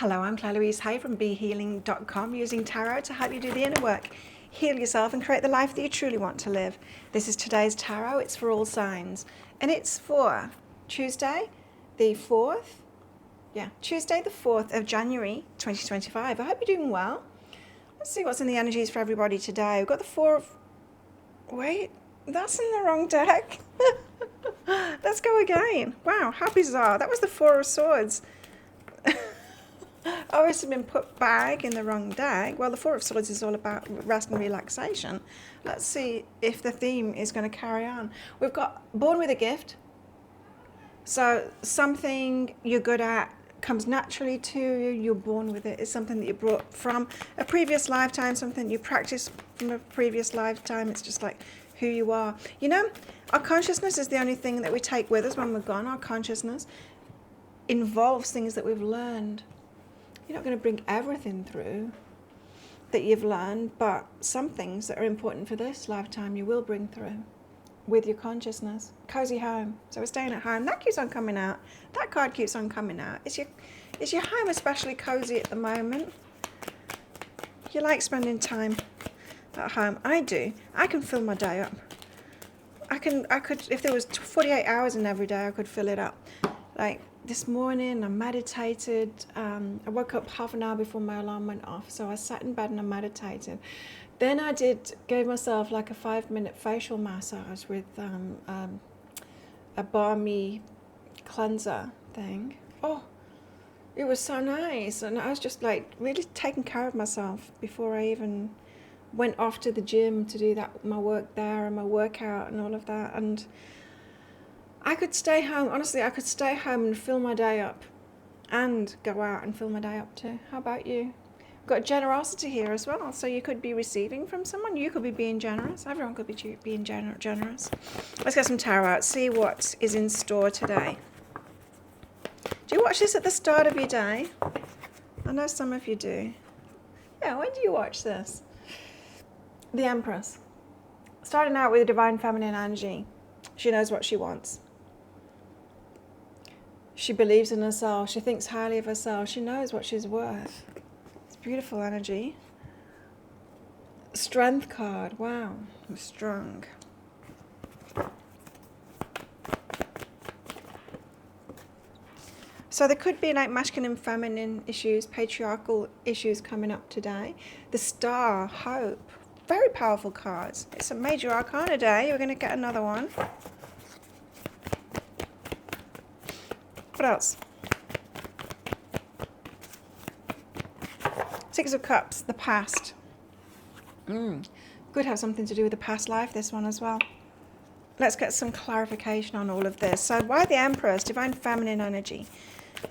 Hello, I'm Claire Louise Hay from BeHealing.com, using tarot to help you do the inner work, heal yourself and create the life that you truly want to live. This is today's tarot. It's for all signs, and it's for Tuesday the 4th. Tuesday the 4th of January 2025. I hope you're doing well. Let's see what's in the energies for everybody today. We've got the Four of... Wait, that's in the wrong deck. Let's go again. Wow, how bizarre. That was the Four of Swords. Oh, it's been put back in the wrong deck. Well, the Four of Swords is all about rest and relaxation. Let's see if the theme is going to carry on. We've got born with a gift. So something you're good at comes naturally to you. You're born with it. It's something that you brought from a previous lifetime, something you practiced from a previous lifetime. It's just like who you are. You know, our consciousness is the only thing that we take with us when we're gone. Our consciousness involves things that we've learned. You're not going to bring everything through that you've learned, but some things that are important for this lifetime you will bring through with your consciousness. Cozy home. So we're staying at home. That keeps on coming out. That card keeps on coming out. Is your home especially cozy at the moment? You like spending time at home? I do. I can fill my day up. I could, if there was 48 hours in every day, I could fill it up. Like this morning, I meditated. I woke up half an hour before my alarm went off, so I sat in bed and I meditated. Then I gave myself like a 5-minute facial massage with a balmy cleanser thing. Oh, it was so nice, and I was just like really taking care of myself before I even went off to the gym to do my work there and my workout and all of that. And I could stay home, honestly, I could stay home and fill my day up and go out and fill my day up too. How about you? Got generosity here as well, so you could be receiving from someone, you could be being generous, everyone could be being generous. Let's get some tarot out, see what is in store today. Do you watch this at the start of your day? I know some of you do. Yeah, when do you watch this? The Empress. Starting out with the Divine Feminine energy. She knows what she wants. She believes in herself. She thinks highly of herself. She knows what she's worth. It's beautiful energy. Strength card. Wow. I'm strong. So there could be like masculine, feminine issues, patriarchal issues coming up today. The Star, Hope. Very powerful cards. It's a major arcana day. You're going to get another one. What else? Six of Cups, the past. Could have something to do with the past life, this one as well. Let's get some clarification on all of this. So why the Empress? Divine feminine energy.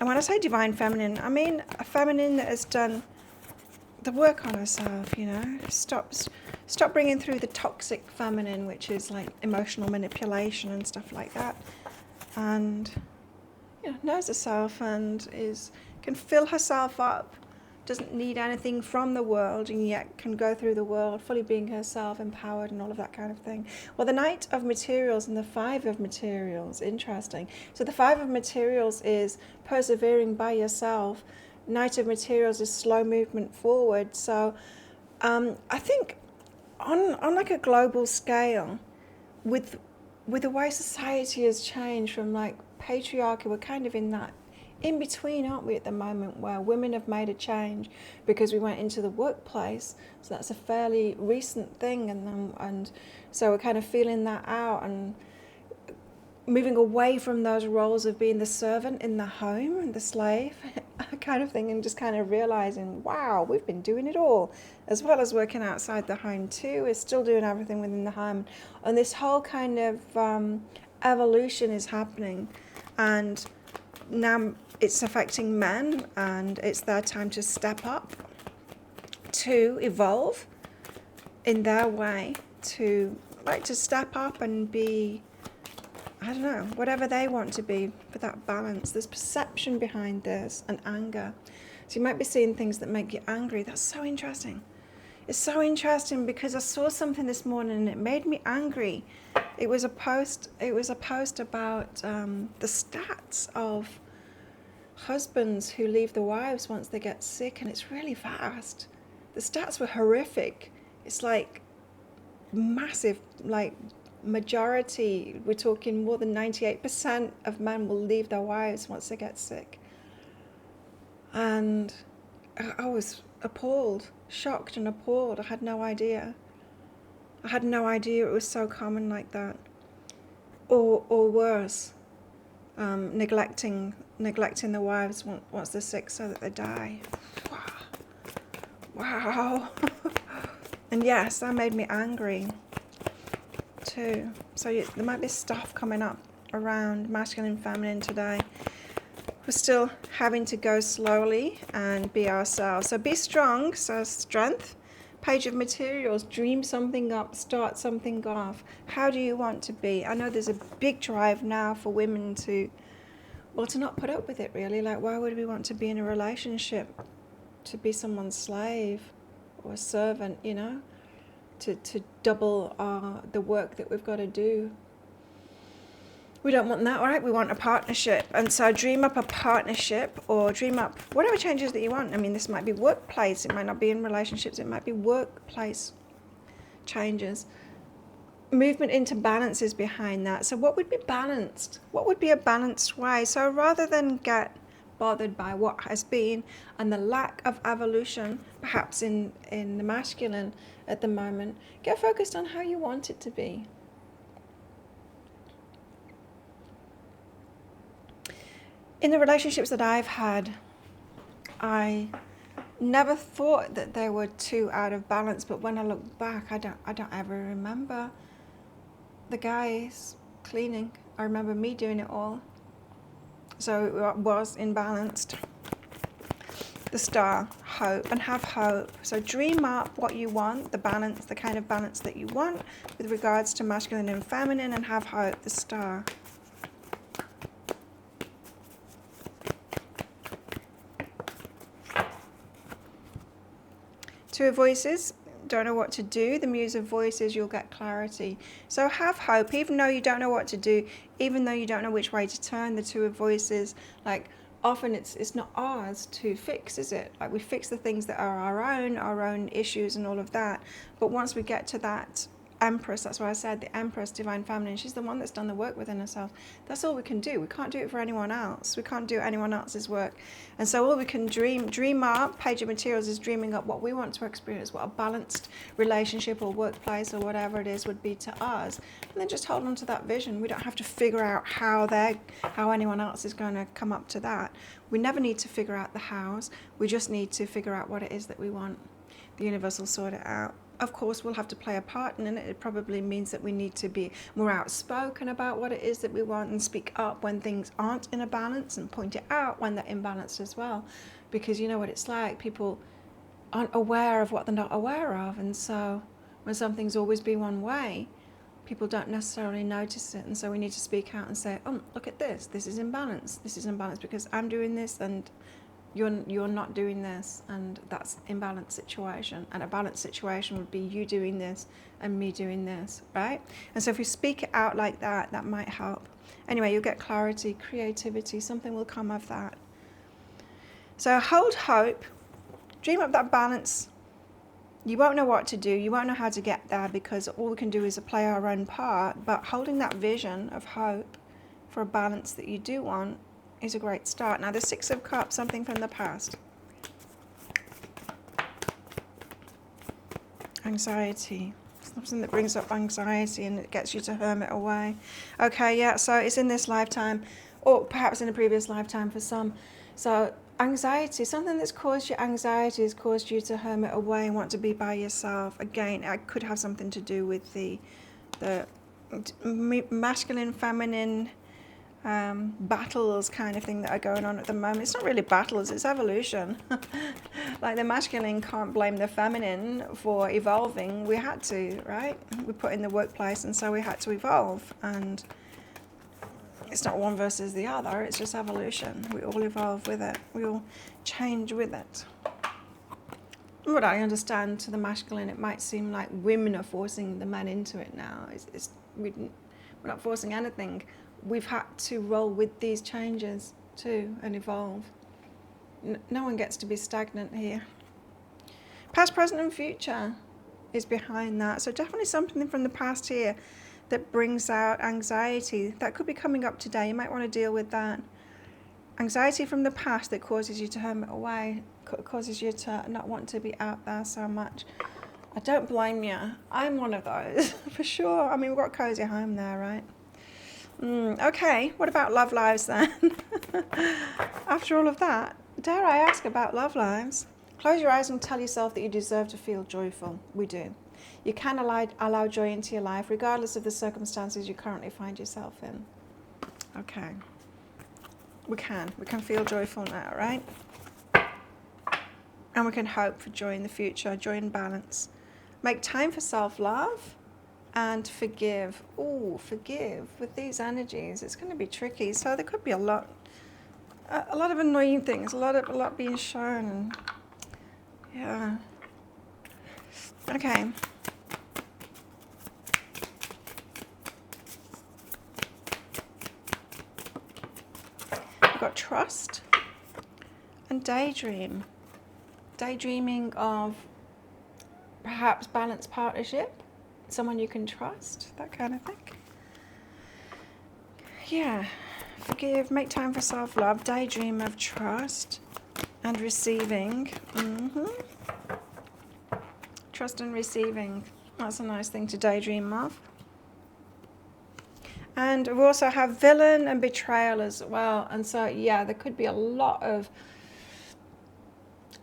And when I say divine feminine, I mean a feminine that has done the work on herself, you know. Stop bringing through the toxic feminine, which is like emotional manipulation and stuff like that. And knows herself and can fill herself up, doesn't need anything from the world, and yet can go through the world fully being herself, empowered and all of that kind of thing. Well, the Knight of Materials and the Five of Materials, interesting. So the Five of Materials is persevering by yourself. Knight of Materials is slow movement forward. So I think on like a global scale, with the way society has changed from like patriarchy, we're kind of in that in between, aren't we, at the moment, where women have made a change because we went into the workplace. So that's a fairly recent thing, and so we're kind of feeling that out and moving away from those roles of being the servant in the home and the slave kind of thing, and just kind of realizing, wow, we've been doing it all, as well as working outside the home too. We're still doing everything within the home, and this whole kind of evolution is happening, and now it's affecting men, and it's their time to step up, to evolve in their way, to step up and be, I don't know, whatever they want to be, for that balance. There's perception behind this, and anger. So you might be seeing things that make you angry. That's so interesting. It's so interesting because I saw something this morning and it made me angry. It was a post about the stats of husbands who leave the wives once they get sick, and it's really fast. The stats were horrific. It's like massive, like majority, we're talking more than 98% of men will leave their wives once they get sick. And I was appalled, shocked and appalled. I had no idea. I had no idea it was so common like that. Or worse, neglecting the wives once they're sick so that they die. Wow. And yes, that made me angry too. So there might be stuff coming up around masculine and feminine today. We're still having to go slowly and be ourselves. So be strong, so strength. Page of materials, dream something up, start something off. How do you want to be? I know there's a big drive now for women to not put up with it really. Like, why would we want to be in a relationship? To be someone's slave or a servant, you know? To double the work that we've got to do. We don't want that, right? We want a partnership. And so dream up a partnership, or dream up whatever changes that you want. I mean, this might be workplace. It might not be in relationships. It might be workplace changes. Movement into balance is behind that. So what would be balanced? What would be a balanced way? So rather than get bothered by what has been and the lack of evolution, perhaps in the masculine at the moment, get focused on how you want it to be. In the relationships that I've had, I never thought that they were too out of balance, but when I look back, I don't ever remember the guys cleaning. I remember me doing it all. So it was imbalanced. The star, hope, and have hope. So dream up what you want, the balance, the kind of balance that you want with regards to masculine and feminine, and have hope, the star. Two of voices, don't know what to do. The muse of voices, you'll get clarity. So have hope, even though you don't know what to do, even though you don't know which way to turn. The two of voices, like often it's not ours to fix, is it? Like we fix the things that are our own issues and all of that. But once we get to that Empress, that's why I said the Empress, Divine Feminine, she's the one that's done the work within herself. That's all we can do. We can't do it for anyone else. We can't do anyone else's work. And so all we can dream up, Page of Materials is dreaming up what we want to experience, what a balanced relationship or workplace or whatever it is would be to us. And then just hold on to that vision. We don't have to figure out how anyone else is going to come up to that. We never need to figure out the hows. We just need to figure out what it is that we want. The universe will sort it out. Of course, we'll have to play a part in it. It probably means that we need to be more outspoken about what it is that we want and speak up when things aren't in a balance and point it out when they're imbalanced as well. Because you know what it's like. People aren't aware of what they're not aware of. And so when something's always been one way, people don't necessarily notice it. And so we need to speak out and say, oh, look at this. This is imbalanced. This is imbalanced because I'm doing this and you're not doing this, and that's imbalanced situation. And a balanced situation would be you doing this and me doing this, right? And so if we speak it out like that, that might help. Anyway, you'll get clarity, creativity, something will come of that. So hold hope, dream up that balance. You won't know what to do, you won't know how to get there because all we can do is play our own part, but holding that vision of hope for a balance that you do want is a great start. Now the Six of Cups, something from the past. Anxiety. Something that brings up anxiety and it gets you to hermit away. Okay, yeah, so it's in this lifetime, or perhaps in a previous lifetime for some. So anxiety, something that's caused you anxiety has caused you to hermit away and want to be by yourself. Again, it could have something to do with the masculine, feminine, battles kind of thing that are going on at the moment. It's not really battles, it's evolution. Like the masculine can't blame the feminine for evolving. We had to, right? We put in the workplace and so we had to evolve, and it's not one versus the other, it's just evolution. We all evolve with it, we all change with it. What I understand, to the masculine it might seem like women are forcing the men into it now. We're not forcing anything. We've had to roll with these changes too and evolve. No one gets to be stagnant here. Past, present and future is behind that. So definitely something from the past here that brings out anxiety. That could be coming up today. You might want to deal with that. Anxiety from the past that causes you to hermit away, causes you to not want to be out there so much. I don't blame you. I'm one of those, for sure. I mean, we've got a cozy home there, right? Okay, what about love lives then? After all of that, dare I ask about love lives? Close your eyes and tell yourself that you deserve to feel joyful. We do. You can allow joy into your life, regardless of the circumstances you currently find yourself in. Okay. We can feel joyful now, right? And we can hope for joy in the future, joy and balance. Make time for self-love and forgive. Oh, forgive. With these energies, it's going to be tricky. So there could be a lot of annoying things, a lot being shown. And yeah. Okay. We've got trust and daydream. Daydreaming of perhaps balanced partnership, someone you can trust, that kind of thing. Yeah. Forgive, make time for self-love, daydream of trust and receiving. Trust and receiving. That's a nice thing to daydream of. And we also have villain and betrayal as well. And so, yeah, there could be a lot of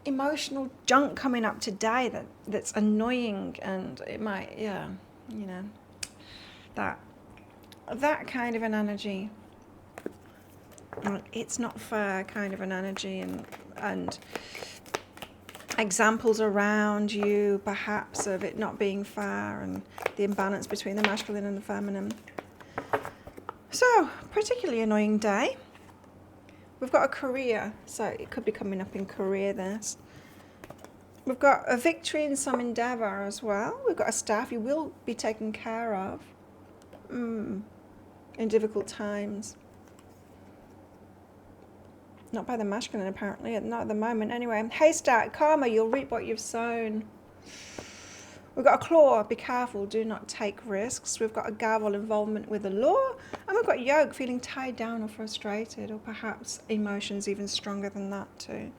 emotional junk coming up today that's annoying, and it might, yeah, you know, that kind of an energy. It's not fair kind of an energy, and examples around you perhaps of it not being fair and the imbalance between the masculine and the feminine. So, particularly annoying day. We've got a career, so it could be coming up in career this. We've got a victory in some endeavour as well. We've got a staff you will be taken care of in difficult times. Not by the masculine, apparently, not at the moment. Anyway, haystack, karma, you'll reap what you've sown. We've got a claw, be careful, do not take risks. We've got a gavel, involvement with the law. And we've got yoke, feeling tied down or frustrated, or perhaps emotions even stronger than that too.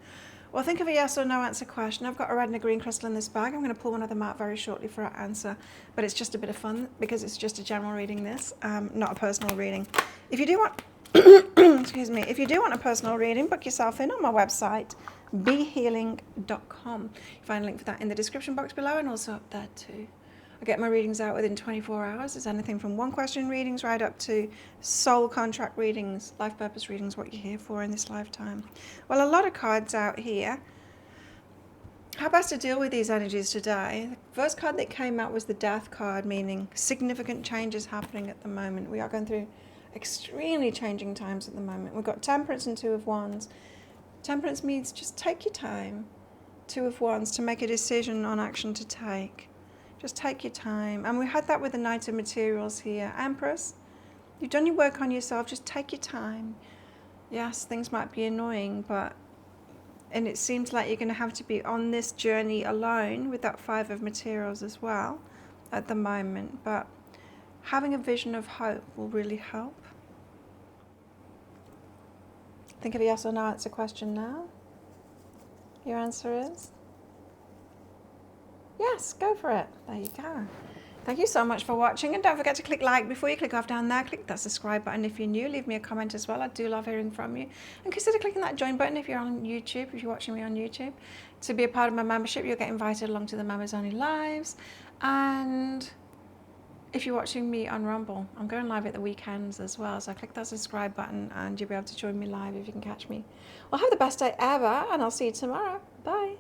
Well, think of a yes or no answer question. I've got a red and a green crystal in this bag. I'm going to pull one of them out very shortly for our answer. But it's just a bit of fun because it's just a general reading this, not a personal reading. If you do want... excuse me, if you do want a personal reading, book yourself in on my website, behealing.com. You find a link for that in the description box below and also up there too. I get my readings out within 24 hours. There's anything from one question readings right up to soul contract readings, life purpose readings, what you're here for in this lifetime. Well, a lot of cards out here. How best to deal with these energies today? The first card that came out was the Death card, meaning significant changes happening at the moment. We are going through extremely changing times at the moment. We've got Temperance and Two of Wands. Temperance means just take your time. Two of Wands, to make a decision on action to take. Just take your time. And we had that with the Knight of Materials here. Empress, you've done your work on yourself. Just take your time. Yes, things might be annoying, and it seems like you're going to have to be on this journey alone with that Five of Materials as well at the moment. But having a vision of hope will really help. Think of a yes or no answer question now. Your answer is? Yes, go for it. There you go. Thank you so much for watching, and don't forget to click like before you click off down there. Click that subscribe button if you're new. Leave me a comment as well. I do love hearing from you. And consider clicking that join button if you're on YouTube, if you're watching me on YouTube. To be a part of my membership, you'll get invited along to the Members Only Lives. And if you're watching me on Rumble, I'm going live at the weekends as well. So click that subscribe button and you'll be able to join me live if you can catch me. Well, have the best day ever, and I'll see you tomorrow. Bye.